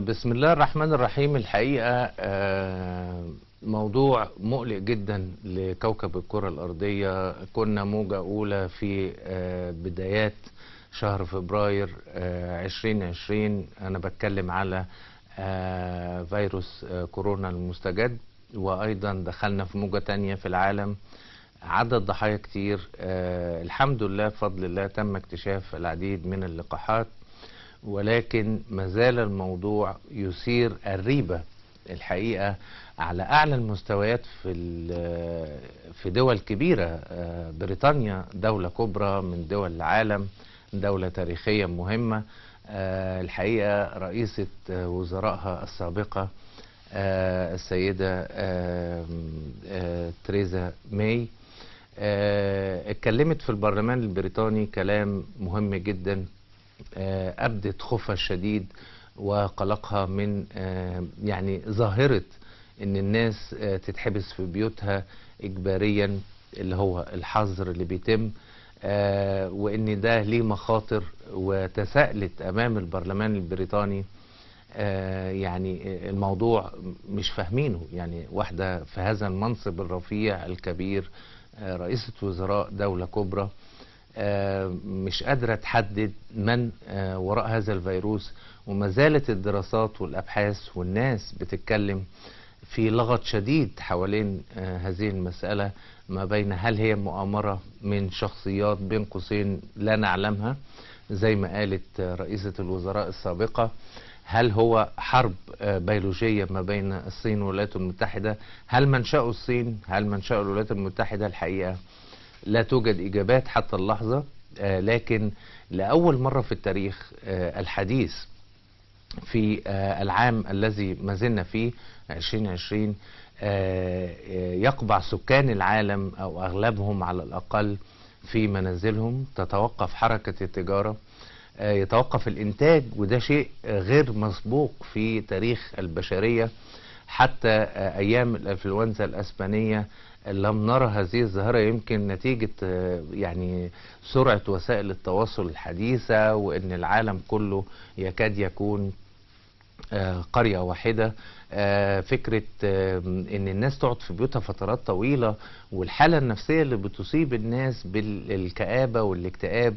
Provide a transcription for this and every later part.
بسم الله الرحمن الرحيم. الحقيقة موضوع مقلق جدا لكوكب الكرة الأرضية. كنا موجة أولى في بدايات شهر فبراير 2020. أنا بتكلم على فيروس كورونا المستجد، وأيضا دخلنا في موجة تانية في العالم، عدد ضحايا كتير. الحمد لله بفضل الله تم اكتشاف العديد من اللقاحات، ولكن مازال الموضوع يثير الريبة الحقيقة على أعلى المستويات في دول كبيرة. بريطانيا دولة كبرى من دول العالم، دولة تاريخية مهمة. الحقيقة رئيسة وزرائها السابقة السيدة تريزا ماي اتكلمت في البرلمان البريطاني كلام مهم جدا، أبدت خوفها الشديد وقلقها من يعني ظاهرة إن الناس تتحبس في بيوتها إجباريا، اللي هو الحظر اللي بيتم، وإن ده ليه مخاطر. وتساءلت أمام البرلمان البريطاني، يعني الموضوع مش فاهمينه. يعني واحدة في هذا المنصب الرفيع الكبير، رئيسة وزراء دولة كبرى، مش قادرة تحدد من وراء هذا الفيروس، وما زالت الدراسات والأبحاث والناس بتتكلم في لغط شديد حوالين هذه المسألة، ما بين هل هي مؤامرة من شخصيات بين قوسين لا نعلمها زي ما قالت رئيسة الوزراء السابقة، هل هو حرب بيولوجية ما بين الصين والولايات المتحدة، هل منشأه الصين، هل منشأه الولايات المتحدة. الحقيقة لا توجد إجابات حتى اللحظة، لكن لأول مرة في التاريخ الحديث في العام الذي ما زلنا فيه 2020 يقبع سكان العالم أو أغلبهم على الأقل في منازلهم، تتوقف حركة التجارة، يتوقف الإنتاج، وده شيء غير مسبوق في تاريخ البشرية. حتى أيام الإنفلونزا الأسبانية لم نرى هذه الظاهرة، يمكن نتيجة يعني سرعة وسائل التواصل الحديثة، وإن العالم كله يكاد يكون قرية واحدة. فكرة إن الناس تقعد في بيوتها فترات طويلة، والحالة النفسية اللي بتصيب الناس بالكآبة والاكتئاب،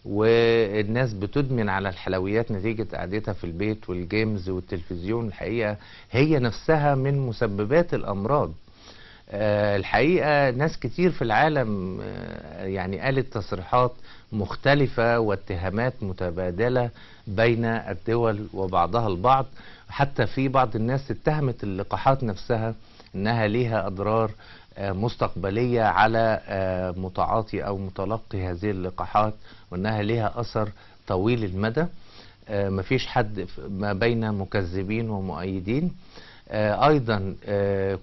والناس بتدمن على الحلويات نتيجة قعدتها في البيت والجيمز والتلفزيون. الحقيقة هي نفسها من مسببات الأمراض. الحقيقة ناس كتير في العالم يعني قالت تصريحات مختلفة واتهامات متبادلة بين الدول وبعضها البعض. حتى في بعض الناس اتهمت اللقاحات نفسها انها ليها اضرار مستقبلية على متعاطي او متلقي هذه اللقاحات، وانها ليها اثر طويل المدى. مفيش حد ما بين مكذبين ومؤيدين. ايضا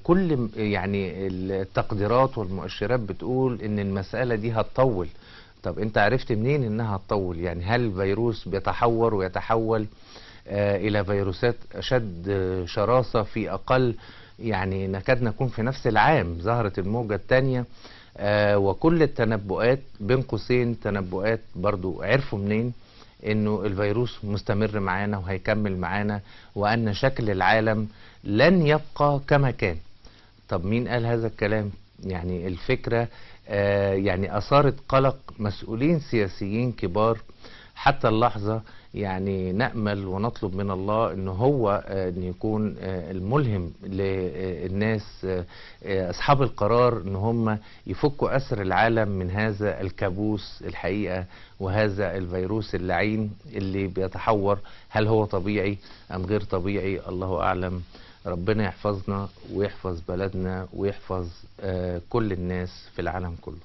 كل يعني التقديرات والمؤشرات بتقول ان المسألة دي هتطول. طب انت عرفت منين انها هتطول؟ يعني هل الفيروس بيتحور ويتحول الى فيروسات اشد شراسة في اقل، يعني نكاد نكون في نفس العام ظهرت الموجة الثانية، وكل التنبؤات بين قوسين تنبؤات برضو، عرفوا منين انه الفيروس مستمر معانا وهيكمل معانا، وان شكل العالم لن يبقى كما كان؟ طب مين قال هذا الكلام؟ يعني الفكرة يعني أثارت قلق مسؤولين سياسيين كبار حتى اللحظة. يعني نأمل ونطلب من الله أنه هو أن يكون الملهم للناس أصحاب القرار أن هم يفكوا أسر العالم من هذا الكابوس الحقيقة، وهذا الفيروس اللعين اللي بيتحور. هل هو طبيعي أم غير طبيعي؟ الله أعلم. ربنا يحفظنا ويحفظ بلدنا ويحفظ كل الناس في العالم كله.